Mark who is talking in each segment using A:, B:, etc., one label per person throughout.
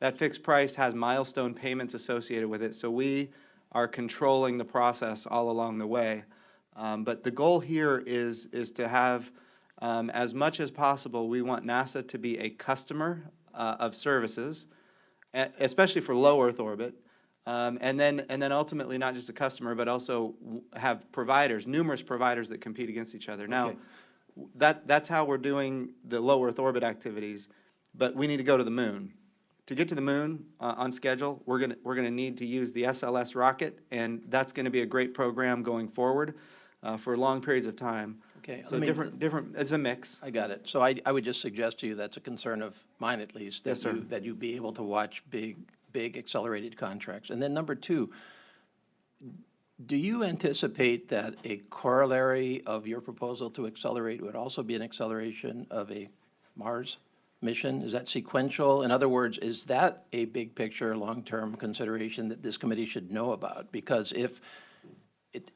A: That fixed price has milestone payments associated with it, so we are controlling the process all along the way. But the goal here is to have, as much as possible, we want NASA to be a customer of services, especially for low Earth orbit, and then ultimately not just a customer, but also have providers, numerous providers that compete against each other. Now, that's how we're doing the low Earth orbit activities, but we need to go to the moon. To get to the moon on schedule, we're gonna need to use the SLS rocket, and that's going to be a great program going forward for long periods of time.
B: Okay,
A: so different. It's a mix.
B: I got it. So I would just suggest to you that's a concern of mine, at least, that
A: Yes, sir.
B: that you be able to watch big accelerated contracts. And then number two, do you anticipate that a corollary of your proposal to accelerate would also be an acceleration of a Mars mission? Is that sequential? In other words, is that a big picture, long-term consideration that this committee should know about? Because if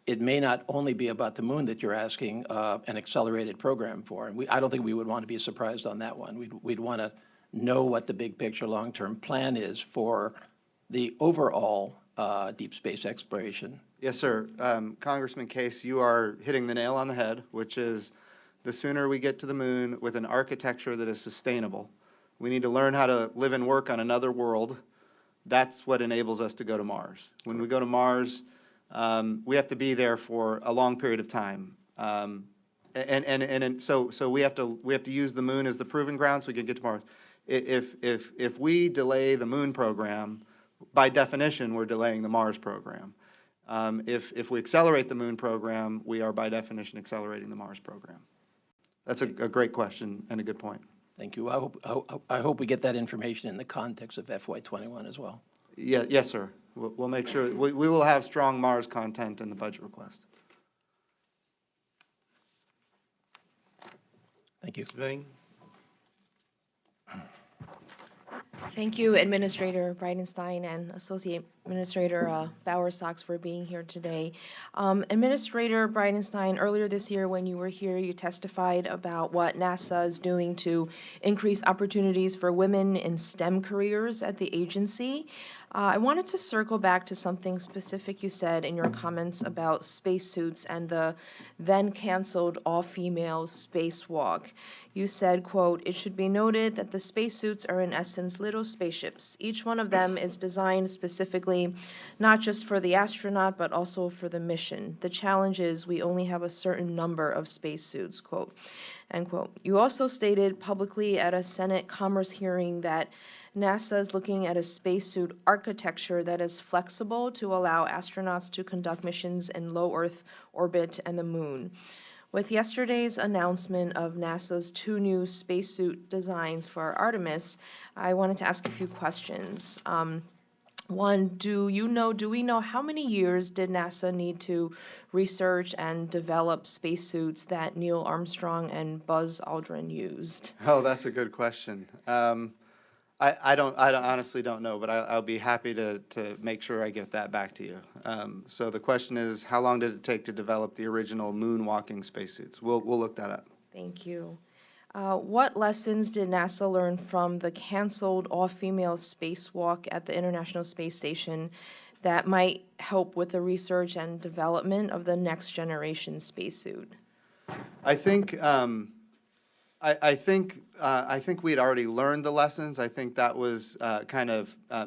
B: it may not only be about the moon that you're asking an accelerated program for, and I don't think we would want to be surprised on that one. We'd want to know what the big picture, long-term plan is for the overall deep space exploration.
A: Yes, sir. Congressman Case, you are hitting the nail on the head, which is the sooner we get to the moon with an architecture that is sustainable. We need to learn how to live and work on another world. That's what enables us to go to Mars. When we go to Mars, we have to be there for a long period of time. So we have to use the moon as the proving ground so we can get to Mars. If we delay the moon program, by definition, we're delaying the Mars program. If we accelerate the moon program, we are by definition accelerating the Mars program. That's a great question and a good point.
B: Thank you. I hope we get that information in the context of FY21 as well.
A: Yeah, yes, sir. We'll make sure we will have strong Mars content in the budget request.
B: Thank you.
C: Thank you, Administrator Bridenstine and Associate Administrator Bowersox, for being here today. Administrator Bridenstine, earlier this year when you were here, you testified about what NASA is doing to increase opportunities for women in STEM careers at the agency. I wanted to circle back to something specific you said in your comments about spacesuits and the then canceled all-female spacewalk. You said, quote, "It should be noted that the spacesuits are in essence little spaceships. Each one of them is designed specifically not just for the astronaut, but also for the mission. The challenge is we only have a certain number of spacesuits," quote, end quote. You also stated publicly at a Senate Commerce hearing that NASA is looking at a spacesuit architecture that is flexible to allow astronauts to conduct missions in low Earth orbit and the moon. With yesterday's announcement of NASA's 2 new spacesuit designs for Artemis, I wanted to ask a few questions. One, do we know how many years did NASA need to research and develop spacesuits that Neil Armstrong and Buzz Aldrin used?
A: Oh, that's a good question. I honestly don't know, but I'll be happy to make sure I get that back to you. So the question is, how long did it take to develop the original moonwalking spacesuits? We'll look that up.
C: Thank you. What lessons did NASA learn from the canceled all-female spacewalk at the International Space Station that might help with the research and development of the next generation spacesuit?
A: I think we had already learned the lessons. I think that was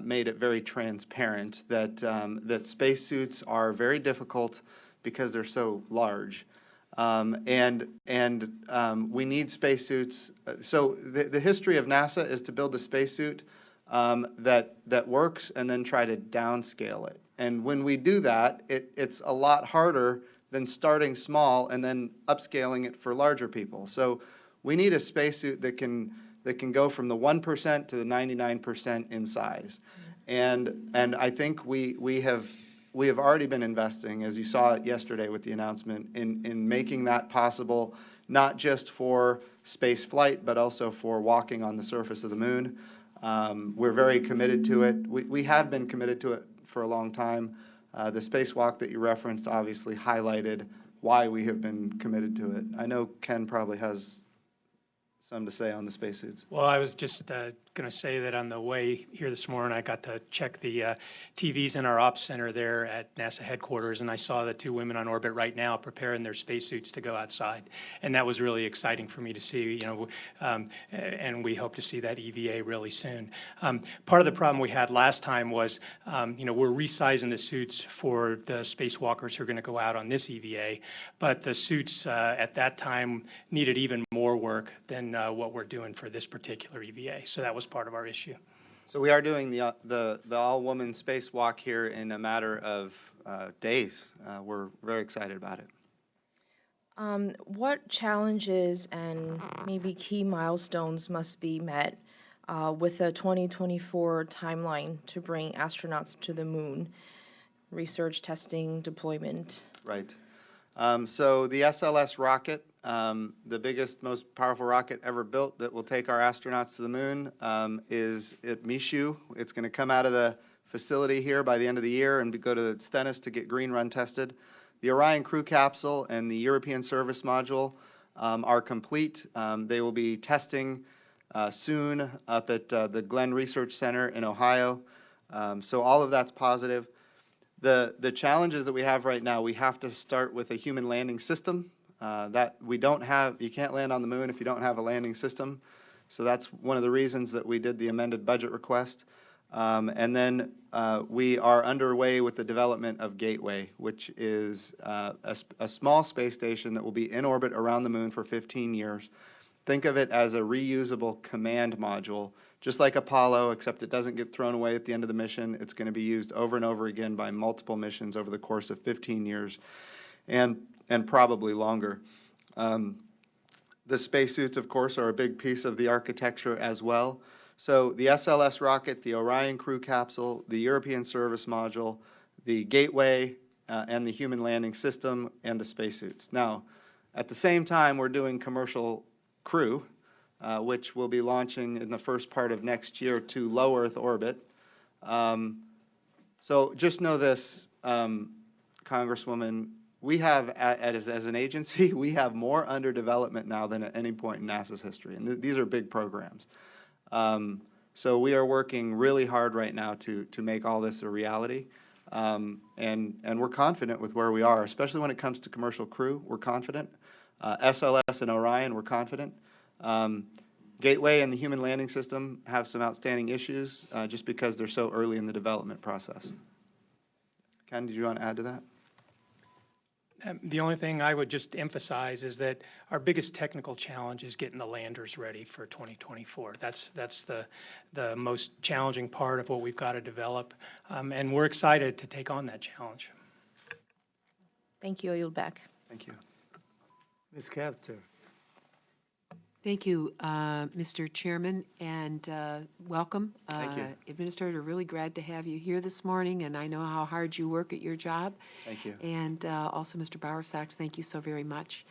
A: made it very transparent that spacesuits are very difficult because they're so large, and we need spacesuits. So the history of NASA is to build a spacesuit that works and then try to downscale it. And when we do that, it's a lot harder than starting small and then upscaling it for larger people. So we need a spacesuit that can go from the 1% to the 99% in size, and I think we have already been investing, as you saw yesterday with the announcement, in making that possible, not just for space flight, but also for walking on the surface of the moon. We're very committed to it. We have been committed to it for a long time. The spacewalk that you referenced obviously highlighted why we have been committed to it. I know Ken probably has some to say on the spacesuits.
D: Well, I was just going to say that on the way here this morning, I got to check the TVs in our ops center there at NASA headquarters, and I saw the 2 women on orbit right now preparing their spacesuits to go outside. And that was really exciting for me to see, and we hope to see that EVA really soon. Part of the problem we had last time was, we're resizing the suits for the spacewalkers who are going to go out on this EVA, but the suits at that time needed even more work than what we're doing for this particular EVA. So that was part of our issue.
A: So we are doing the all-woman spacewalk here in a matter of days. We're very excited about it.
C: What challenges and maybe key milestones must be met with a 2024 timeline to bring astronauts to the moon? Research, testing, deployment.
A: Right. So the SLS rocket, the biggest, most powerful rocket ever built that will take our astronauts to the moon, is at Michoud. It's going to come out of the facility here by the end of the year and go to Stennis to get green run tested. The Orion crew capsule and the European service module are complete. They will be testing soon up at the Glenn Research Center in Ohio. So all of that's positive. The challenges that we have right now, we have to start with a human landing system that we don't have. You can't land on the moon if you don't have a landing system. So that's one of the reasons that we did the amended budget request. And then we are underway with the development of Gateway, which is a small space station that will be in orbit around the moon for 15 years. Think of it as a reusable command module, just like Apollo, except it doesn't get thrown away at the end of the mission. It's going to be used over and over again by multiple missions over the course of 15 years and probably longer. The spacesuits, of course, are a big piece of the architecture as well. So the SLS rocket, the Orion crew capsule, the European service module, the Gateway, and the human landing system, and the spacesuits. Now, at the same time, we're doing commercial crew, which will be launching in the first part of next year to low Earth orbit. So just know this, Congresswoman, we have, as an agency, we have more under development now than at any point in NASA's history, and these are big programs. So we are working really hard right now to make all this a reality, and we're confident with where we are, especially when it comes to commercial crew. We're confident. SLS and Orion, we're confident. Gateway and the human landing system have some outstanding issues just because they're so early in the development process. Ken, did you want to add to that?
D: The only thing I would just emphasize is that our biggest technical challenge is getting the landers ready for 2024. That's the most challenging part of what we've got to develop, and we're excited to take on that challenge.
C: Thank you. I yield back.
A: Thank you.
E: Ms. Kaptur.
F: Thank you, Mr. Chairman, and welcome.
A: Thank you.
F: Administrator, really glad to have you here this morning, and I know how hard you work at your job.
A: Thank you.
F: And also, Mr. Bowersox, thank you so very much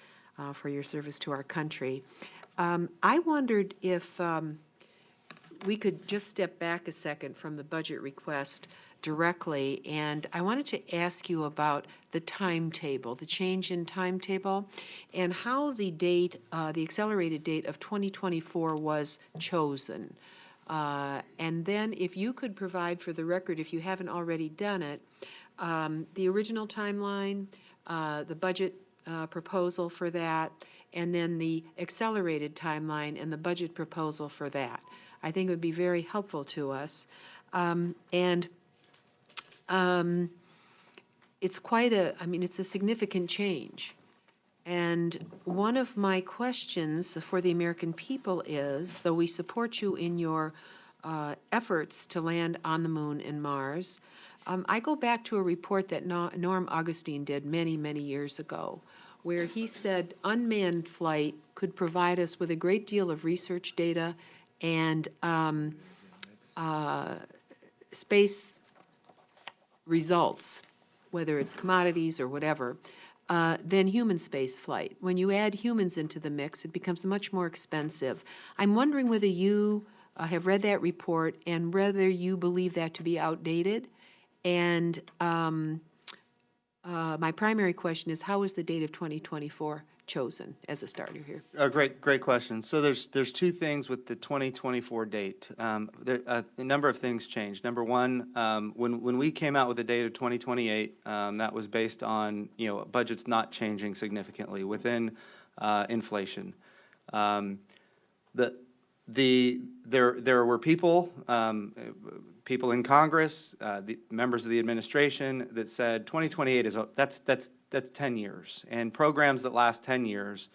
F: for your service to our country. I wondered if we could just step back a second from the budget request directly, and I wanted to ask you about the timetable, the change in timetable, and how the date, the accelerated date of 2024 was chosen. And then if you could provide for the record, if you haven't already done it, the original timeline, the budget proposal for that, and then the accelerated timeline and the budget proposal for that. I think it would be very helpful to us. It's quite it's a significant change. And one of my questions for the American people is, though we support you in your efforts to land on the moon and Mars, I go back to a report that Norm Augustine did many, many years ago, where he said unmanned flight could provide us with a great deal of research data and space results, whether it's commodities or whatever, than human space flight. When you add humans into the mix, it becomes much more expensive. I'm wondering whether you have read that report and whether you believe that to be outdated. And my primary question is, how is the date of 2024 chosen as a starter here?
A: Great question. So there's two things with the 2024 date. A number of things changed. Number one, when we came out with the date of 2028, that was based on, budgets not changing significantly within inflation. There were people in Congress, the members of the administration that said 2028 that's 10 years, and programs that last 10 years,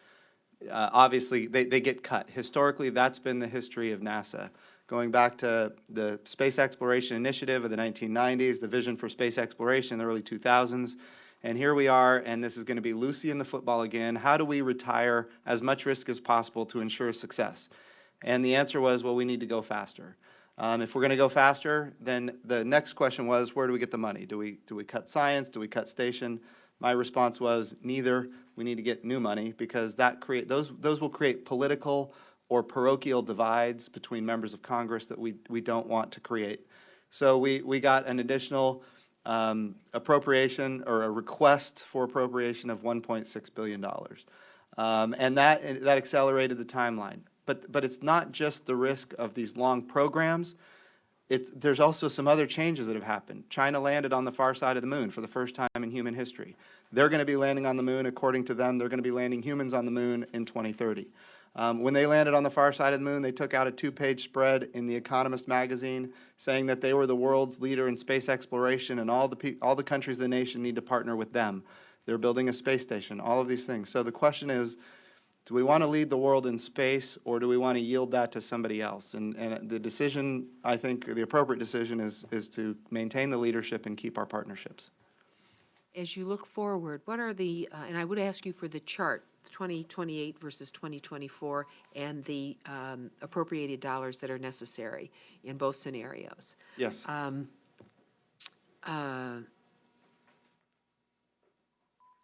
A: obviously they get cut. Historically, that's been the history of NASA. Going back to the Space Exploration Initiative of the 1990s, the vision for space exploration in the early 2000s, and here we are, and this is going to be Lucy in the football again. How do we retire as much risk as possible to ensure success? And the answer was, well, we need to go faster. If we're going to go faster, then the next question was, where do we get the money? Do we cut science? Do we cut station? My response was, neither. We need to get new money, because those will create political or parochial divides between members of Congress that we don't want to create. So we got an additional appropriation, or a request for appropriation of $1.6 billion. And that accelerated the timeline. But it's not just the risk of these long programs. There's also some other changes that have happened. China landed on the far side of the moon for the first time in human history. They're going to be landing on the moon, according to them. They're going to be landing humans on the moon in 2030. When they landed on the far side of the moon, they took out a 2-page spread in The Economist magazine saying that they were the world's leader in space exploration, and all the countries of the nation need to partner with them. They're building a space station, all of these things. So the question is, do we want to lead the world in space, or do we want to yield that to somebody else? And the decision, I think, the appropriate decision is to maintain the leadership and keep our partnerships.
F: As you look forward, what are the, and I would ask you for the chart, 2028 versus 2024, and the appropriated dollars that are necessary in both scenarios.
A: Yes.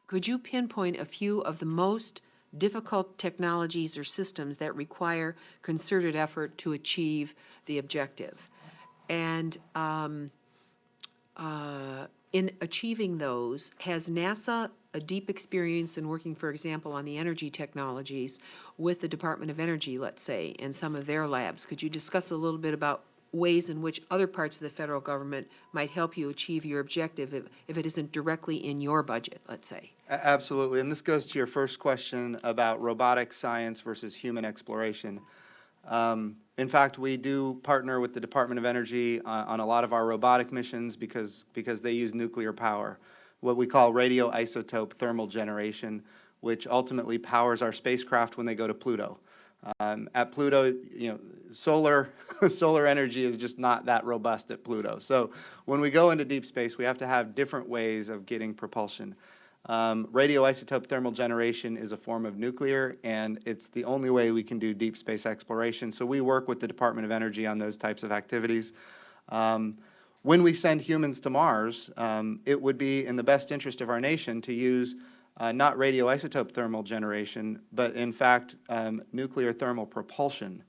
F: Could you pinpoint a few of the most difficult technologies or systems that require concerted effort to achieve the objective? And in achieving those, has NASA a deep experience in working, for example, on the energy technologies with the Department of Energy, let's say, and some of their labs? Could you discuss a little bit about ways in which other parts of the federal government might help you achieve your objective if it isn't directly in your budget, let's say?
A: Absolutely, and this goes to your first question about robotic science versus human exploration. In fact, we do partner with the Department of Energy on a lot of our robotic missions because they use nuclear power, what we call radioisotope thermal generation, which ultimately powers our spacecraft when they go to Pluto. At Pluto, solar energy is just not that robust at Pluto. So when we go into deep space, we have to have different ways of getting propulsion. Radioisotope thermal generation is a form of nuclear, and it's the only way we can do deep space exploration. So we work with the Department of Energy on those types of activities. When we send humans to Mars, it would be in the best interest of our nation to use not radioisotope thermal generation, but in fact nuclear thermal propulsion,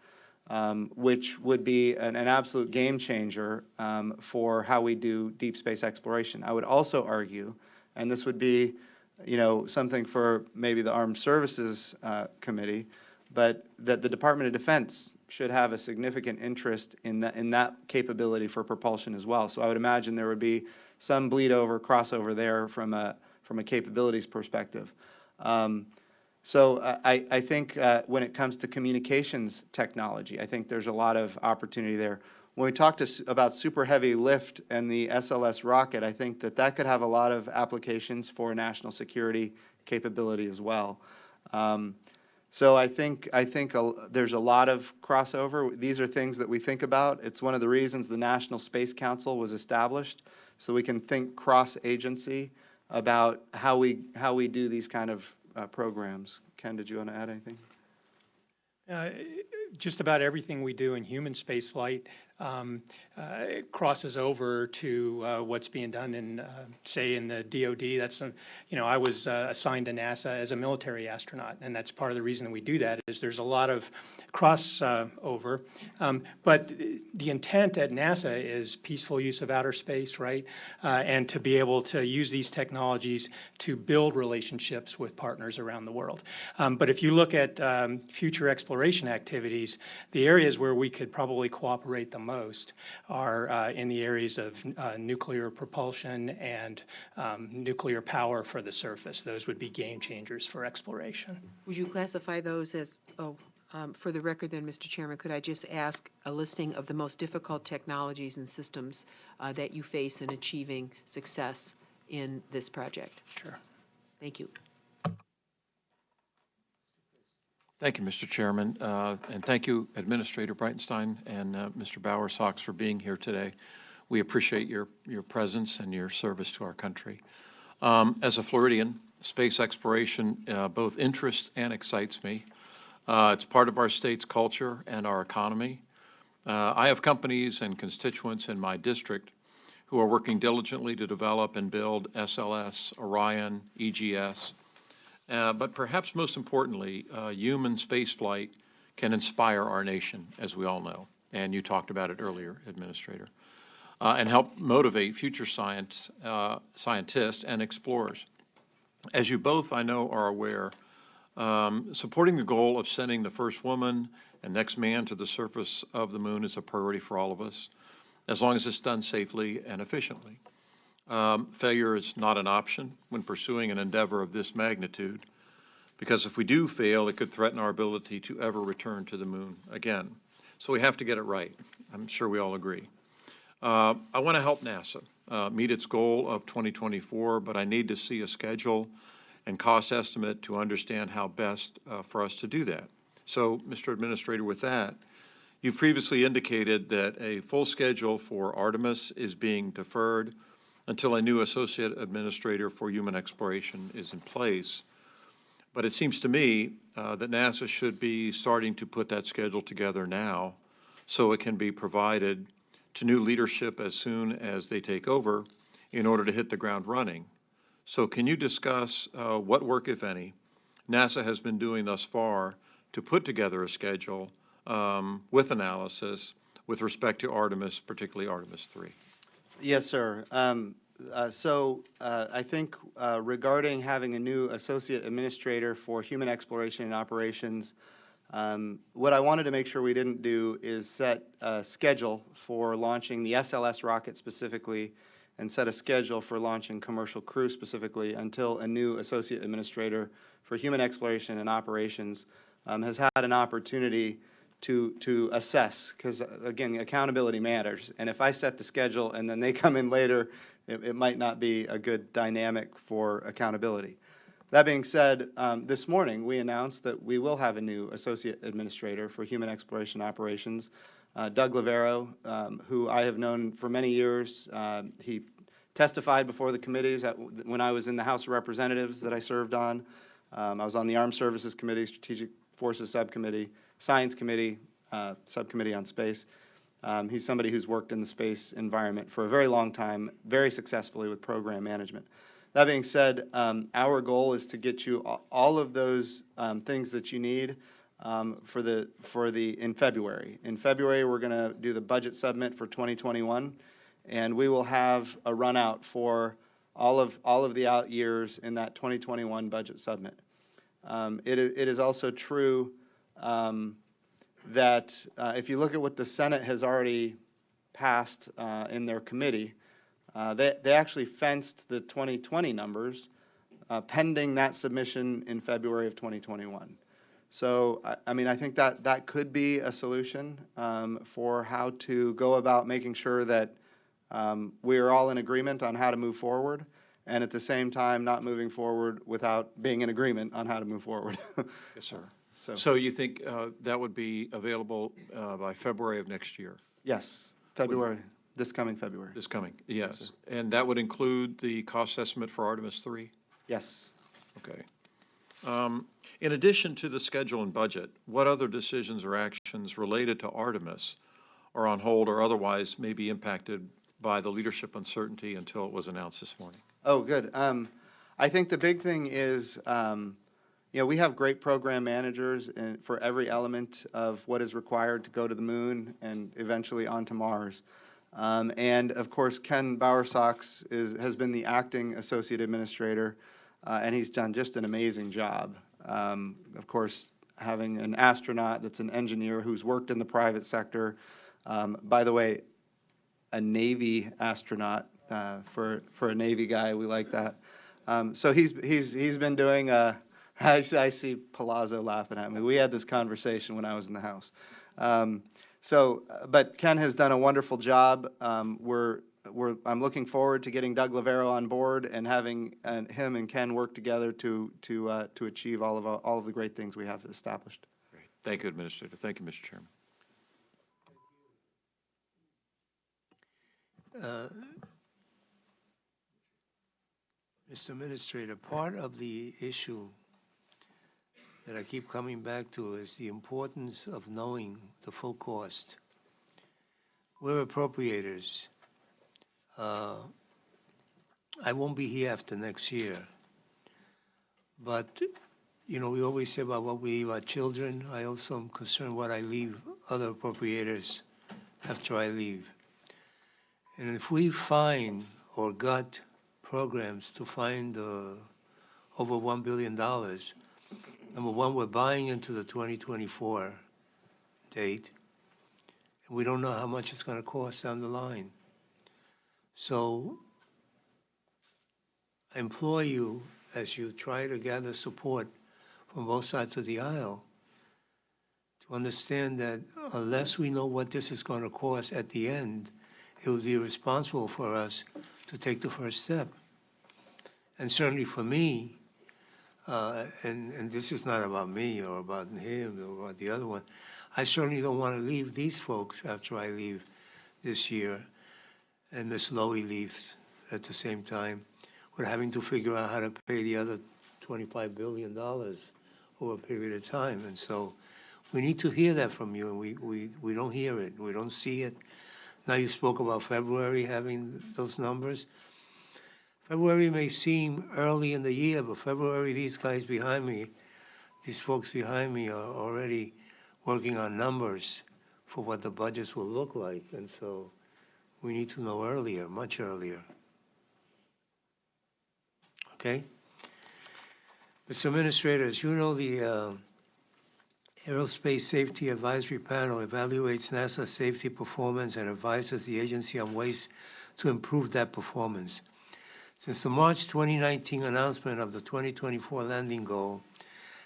A: which would be an absolute game changer for how we do deep space exploration. I would also argue, and this would be, something for maybe the Armed Services Committee, but that the Department of Defense should have a significant interest in that capability for propulsion as well. So I would imagine there would be some crossover there from a capabilities perspective. So I think when it comes to communications technology, I think there's a lot of opportunity there. When we talked about super heavy lift and the SLS rocket, I think that could have a lot of applications for national security capability as well. So I think there's a lot of crossover. These are things that we think about. It's one of the reasons the National Space Council was established, so we can think cross-agency about how we do these kind of programs. Ken, did you want to add anything?
D: Just about everything we do in human spaceflight crosses over to what's being done in, say, in the DoD. That's, I was assigned to NASA as a military astronaut, and that's part of the reason that we do that is there's a lot of crossover. But the intent at NASA is peaceful use of outer space, right? And to be able to use these technologies to build relationships with partners around the world. But if you look at future exploration activities, the areas where we could probably cooperate the most are in the areas of nuclear propulsion and nuclear power for the surface. Those would be game changers for exploration.
F: Would you classify those as, for the record then, Mr. Chairman, could I just ask a listing of the most difficult technologies and systems that you face in achieving success in this project?
D: Sure.
F: Thank you.
G: Thank you, Mr. Chairman, and thank you, Administrator Bridenstine and Mr. Bowersox, for being here today. We appreciate your presence and your service to our country. As a Floridian, space exploration both interests and excites me. It's part of our state's culture and our economy. I have companies and constituents in my district who are working diligently to develop and build SLS, Orion, EGS, but perhaps most importantly, human spaceflight can inspire our nation, as we all know, and you talked about it earlier, Administrator, and help motivate future scientists and explorers. As you both, I know, are aware, supporting the goal of sending the first woman and next man to the surface of the moon is a priority for all of us, as long as it's done safely and efficiently. Failure is not an option when pursuing an endeavor of this magnitude, because if we do fail, it could threaten our ability to ever return to the moon again. So we have to get it right. I'm sure we all agree. I want to help NASA meet its goal of 2024, but I need to see a schedule and cost estimate to understand how best for us to do that. So, Mr. Administrator, with that, you've previously indicated that a full schedule for Artemis is being deferred until a new Associate Administrator for Human Exploration is in place. But it seems to me that NASA should be starting to put that schedule together now so it can be provided to new leadership as soon as they take over in order to hit the ground running. So can you discuss what work, if any, NASA has been doing thus far to put together a schedule with analysis with respect to Artemis, particularly Artemis 3?
A: Yes, sir. I think regarding having a new associate administrator for human exploration and operations, what I wanted to make sure we didn't do is set a schedule for launching the SLS rocket specifically and set a schedule for launching commercial crew specifically until a new associate administrator for human exploration and operations has had an opportunity to assess, because again, accountability matters. And if I set the schedule and then they come in later, it might not be a good dynamic for accountability. That being said, this morning we announced that we will have a new associate administrator for human exploration operations, Doug Lavero, who I have known for many years. He testified before the committees when I was in the House of Representatives that I served on. I was on the Armed Services Committee, Strategic Forces Subcommittee, Science Committee, Subcommittee on Space. He's somebody who's worked in the space environment for a very long time, very successfully with program management. That being said, our goal is to get you all of those things that you need in February. In February, we're going to do the budget submit for 2021, and we will have a run out for all of the out years in that 2021 budget submit. It is also true that if you look at what the Senate has already passed in their committee, they actually fenced the 2020 numbers pending that submission in February of 2021. So, I think that could be a solution for how to go about making sure that we are all in agreement on how to move forward, and at the same time not moving forward without being in agreement on how to move forward.
G: Yes, sir. So you think that would be available by February of next year?
A: Yes, February, this coming February.
G: This coming, yes. And that would include the cost estimate for Artemis 3?
A: Yes.
G: Okay. In addition to the schedule and budget, what other decisions or actions related to Artemis are on hold or otherwise may be impacted by the leadership uncertainty until it was announced this morning?
A: Oh, good. I think the big thing is, we have great program managers for every element of what is required to go to the moon and eventually onto Mars. And of course, Ken Bowersox has been the acting associate administrator, and he's done just an amazing job. Of course, having an astronaut that's an engineer who's worked in the private sector. By the way, a Navy astronaut for a Navy guy. We like that. So he's been doing. I see Palazzo laughing at me. We had this conversation when I was in the House. But Ken has done a wonderful job. I'm looking forward to getting Doug Lavero on board and having him and Ken work together to achieve all of the great things we have established.
G: Great. Thank you, Administrator. Thank you, Mr. Chairman.
E: Mr. Administrator, part of the issue that I keep coming back to is the importance of knowing the full cost. We're appropriators. I won't be here after next year. But, we always say about what we leave our children. I also am concerned what I leave other appropriators after I leave. And if we find or got programs to find over $1 billion, number one, we're buying into the 2024 date, and we don't know how much it's going to cost down the line. So I implore you, as you try to gather support from both sides of the aisle, to understand that unless we know what this is going to cost at the end, it would be irresponsible for us to take the first step. And certainly for me, and this is not about me or about him or about the other one, I certainly don't want to leave these folks after I leave this year, and Ms. Lowy leaves at the same time. We're having to figure out how to pay the other $25 billion over a period of time. And so we need to hear that from you, and we don't hear it. We don't see it. Now you spoke about February having those numbers. February may seem early in the year, but February, these guys behind me, these folks behind me are already working on numbers for what the budgets will look like. And so we need to know earlier, much earlier. Okay? Mr. Administrator, as you know, the Aerospace Safety Advisory Panel evaluates NASA's safety performance and advises the agency on ways to improve that performance. Since the March 2019 announcement of the 2024 landing goal,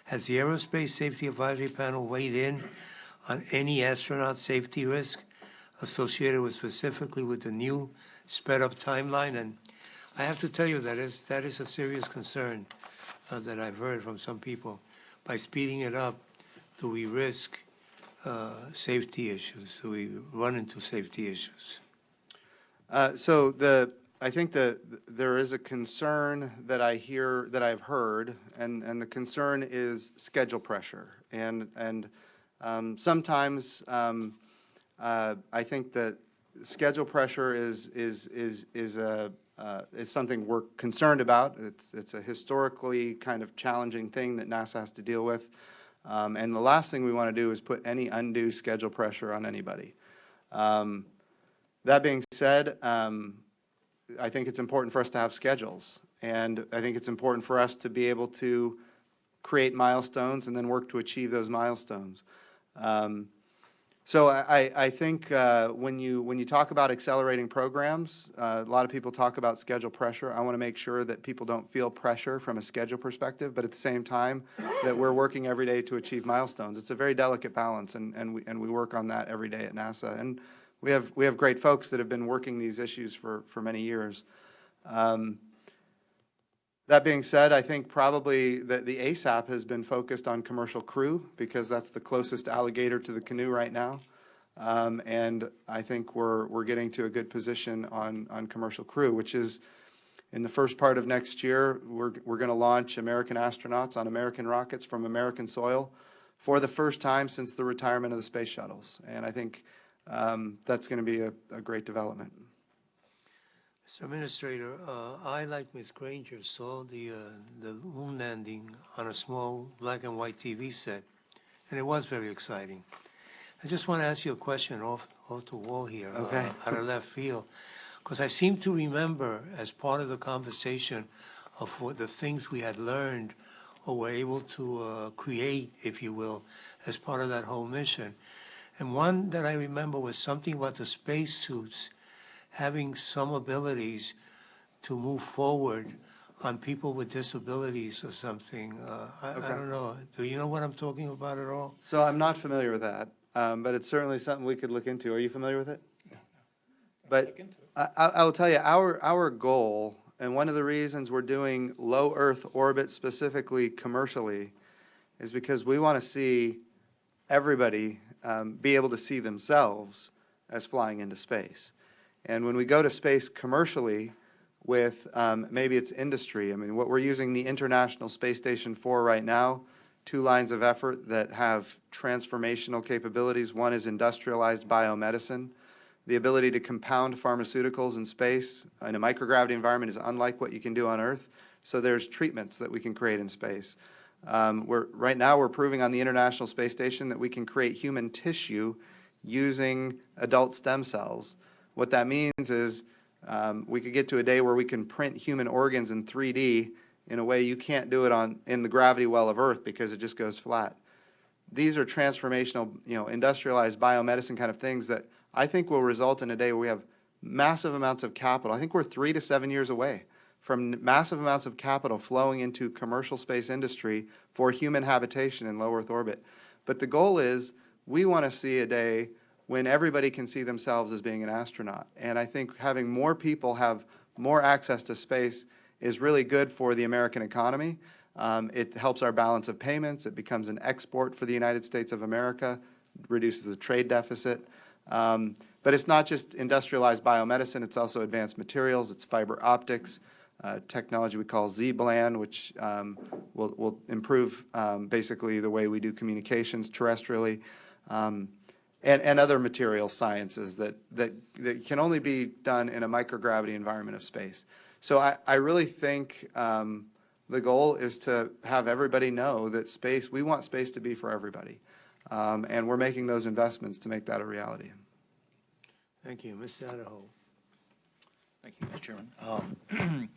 E: has the Aerospace Safety Advisory Panel weighed in on any astronaut safety risk associated specifically with the new sped-up timeline? And I have to tell you that is a serious concern that I've heard from some people. By speeding it up, do we risk safety issues? Do we run into safety issues?
A: I think that there is a concern that I've heard, and the concern is schedule pressure. And sometimes I think that schedule pressure is something we're concerned about. It's a historically kind of challenging thing that NASA has to deal with. And the last thing we want to do is put any undue schedule pressure on anybody. That being said, I think it's important for us to have schedules, and I think it's important for us to be able to create milestones and then work to achieve those milestones. So I think when you talk about accelerating programs, a lot of people talk about schedule pressure. I want to make sure that people don't feel pressure from a schedule perspective, but at the same time that we're working every day to achieve milestones. It's a very delicate balance, and we work on that every day at NASA. And we have great folks that have been working these issues for many years. That being said, I think probably the ASAP has been focused on commercial crew because that's the closest alligator to the canoe right now. And I think we're getting to a good position on commercial crew, which is in the first part of next year, we're going to launch American astronauts on American rockets from American soil for the first time since the retirement of the space shuttles. And I think that's going to be a great development.
E: Mr. Administrator, I, like Ms. Granger, saw the moon landing on a small black and white TV set, and it was very exciting. I just want to ask you a question off the wall here,
A: Okay.
E: out of left field, because I seem to remember, as part of the conversation of what the things we had learned or were able to create, if you will, as part of that whole mission. And one that I remember was something about the spacesuits having some abilities to move forward on people with disabilities or something. I don't know. Do you know what I'm talking about at all?
A: So I'm not familiar with that, but it's certainly something we could look into. Are you familiar with it? No. But I will tell you, our goal, and one of the reasons we're doing low Earth orbit specifically commercially, is because we want to see everybody be able to see themselves as flying into space. And when we go to space commercially with maybe it's industry, I mean, what we're using the International Space Station for right now, 2 lines of effort that have transformational capabilities. One is industrialized biomedicine. The ability to compound pharmaceuticals in space in a microgravity environment is unlike what you can do on Earth. So there's treatments that we can create in space. Right now we're proving on the International Space Station that we can create human tissue using adult stem cells. What that means is we could get to a day where we can print human organs in 3D in a way you can't do it in the gravity well of Earth because it just goes flat. These are transformational, industrialized biomedicine kind of things that I think will result in a day where we have massive amounts of capital. I think we're 3 to 7 years away from massive amounts of capital flowing into commercial space industry for human habitation in low Earth orbit. But the goal is we want to see a day when everybody can see themselves as being an astronaut. And I think having more people have more access to space is really good for the American economy. It helps our balance of payments. It becomes an export for the United States of America, reduces the trade deficit. But it's not just industrialized biomedicine, it's also advanced materials, it's fiber optics, technology we call Z-band, which will improve basically the way we do communications terrestrially. And other material sciences that can only be done in a microgravity environment of space. So I really think the goal is to have everybody know that space, we want space to be for everybody. And we're making those investments to make that a reality.
E: Thank you. Mr. Idaho.
H: Thank you, Mr. Chairman.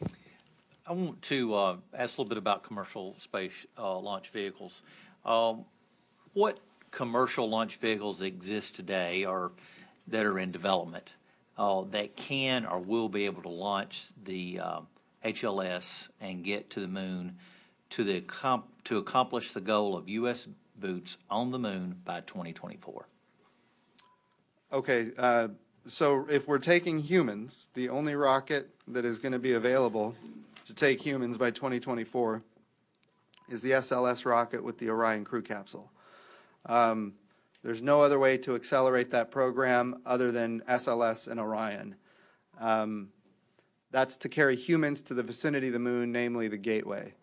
H: I want to ask a little bit about commercial space launch vehicles. What commercial launch vehicles exist today or that are in development that can or will be able to launch the HLS and get to the moon to accomplish the goal of U.S. boots on the moon by 2024?
A: Okay, so if we're taking humans, the only rocket that is going to be available to take humans by 2024 is the SLS rocket with the Orion crew capsule. There's no other way to accelerate that program other than SLS and Orion. That's to carry humans to the vicinity of the moon, namely the gateway.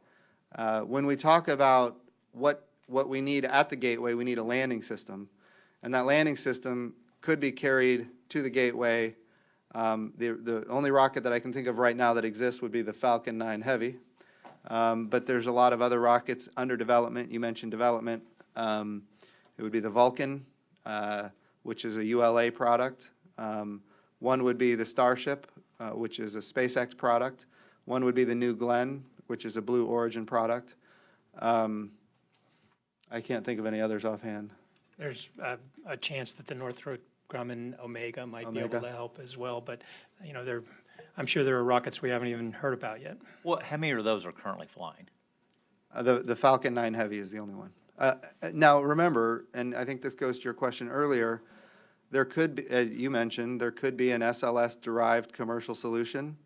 A: When we talk about what we need at the gateway, we need a landing system. And that landing system could be carried to the gateway. The only rocket that I can think of right now that exists would be the Falcon 9 Heavy. But there's a lot of other rockets under development. You mentioned development. It would be the Vulcan, which is a ULA product. One would be the Starship, which is a SpaceX product. One would be the New Glenn, which is a Blue Origin product. I can't think of any others offhand.
D: There's a chance that the Northrop Grumman Omega might be able to help as well, but I'm sure there are rockets we haven't even heard about yet.
H: Well, how many of those are currently flying?
A: The Falcon 9 Heavy is the only one. Now, remember, and I think this goes to your question earlier, there could be, you mentioned, there could be an SLS-derived commercial solution.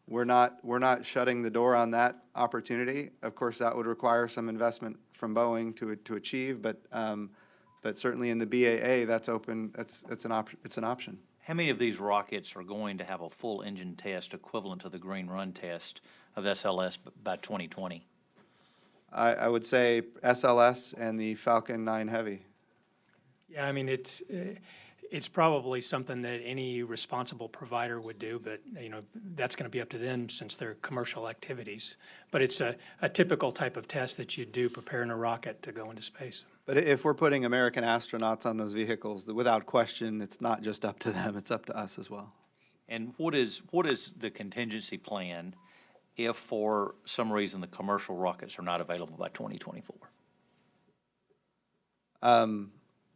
A: We're not shutting the door on that opportunity. Of course, that would require some investment from Boeing to achieve, but certainly in the BAA, that's open. It's an option.
H: How many of these rockets are going to have a full engine test equivalent to the Green Run test of SLS by 2020?
A: I would say SLS and the Falcon 9 Heavy.
D: Yeah, I mean, It's probably something that any responsible provider would do, but, that's going to be up to them since they're commercial activities. But it's a typical type of test that you do preparing a rocket to go into space.
A: But if we're putting American astronauts on those vehicles, without question, it's not just up to them, it's up to us as well.
H: And what is the contingency plan if for some reason the commercial rockets are not available by 2024?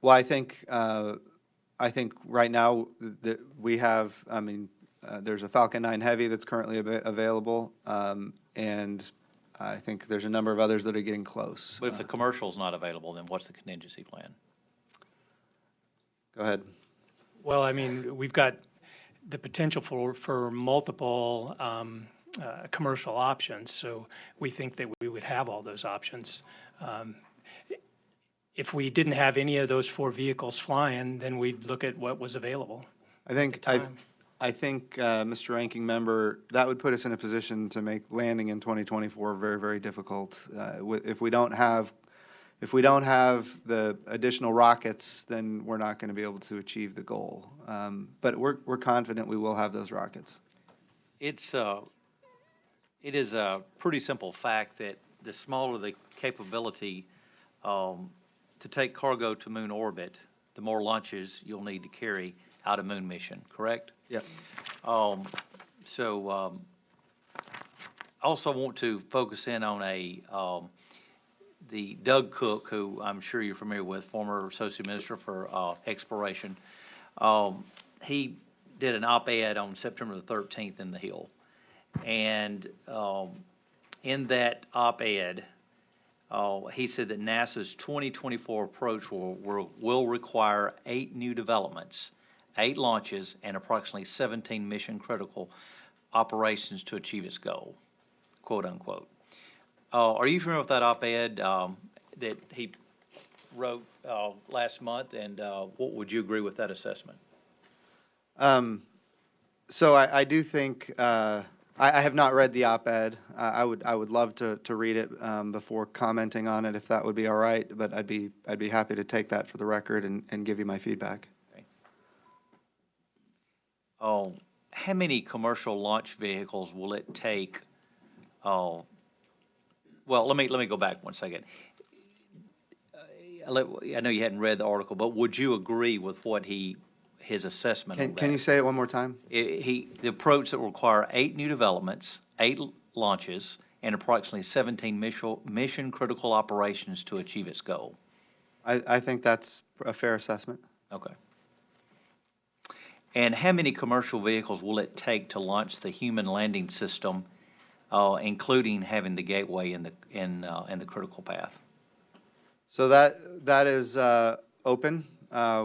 A: Well, I think right now that we have, there's a Falcon 9 Heavy that's currently available, and I think there's a number of others that are getting close.
H: But if the commercial's not available, then what's the contingency plan?
A: Go ahead.
D: Well, we've got the potential for multiple commercial options, so we think that we would have all those options. If we didn't have any of those 4 vehicles flying, then we'd look at what was available.
A: I think, Mr. Ranking Member, that would put us in a position to make landing in 2024 very, very difficult. If we don't have the additional rockets, then we're not going to be able to achieve the goal. But we're confident we will have those rockets.
H: It is a pretty simple fact that the smaller the capability to take cargo to moon orbit, the more launches you'll need to carry out a moon mission, correct?
A: Yep.
H: I also want to focus in on the Doug Cook, who I'm sure you're familiar with, former Associate Minister for Exploration. He did an op-ed on September the 13th in The Hill. And in that op-ed, he said that NASA's 2024 approach will require 8 new developments, 8 launches, and approximately 17 mission-critical operations to achieve its goal, quote unquote. Are you familiar with that op-ed that he wrote last month, and what would you agree with that assessment?
A: So I do think I have not read the op-ed. I would love to read it before commenting on it, if that would be all right. But I'd be happy to take that for the record and give you my feedback.
H: Okay. How many commercial launch vehicles will it take? Well, let me go back one second. I know you hadn't read the article, but would you agree with what his assessment of that?
A: Can you say it one more time?
H: The approach that will require 8 new developments, 8 launches, and approximately 17 mission-critical operations to achieve its goal.
A: I think that's a fair assessment.
H: Okay. And how many commercial vehicles will it take to launch the human landing system, including having the gateway in the critical path?
A: So that is open.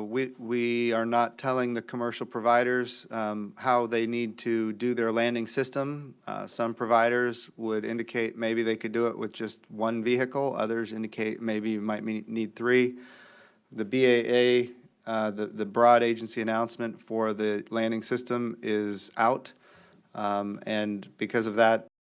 A: We are not telling the commercial providers how they need to do their landing system. Some providers would indicate maybe they could do it with just 1 vehicle. Others indicate maybe you might need 3. The BAA, the broad agency announcement for the landing system is out. And because of that,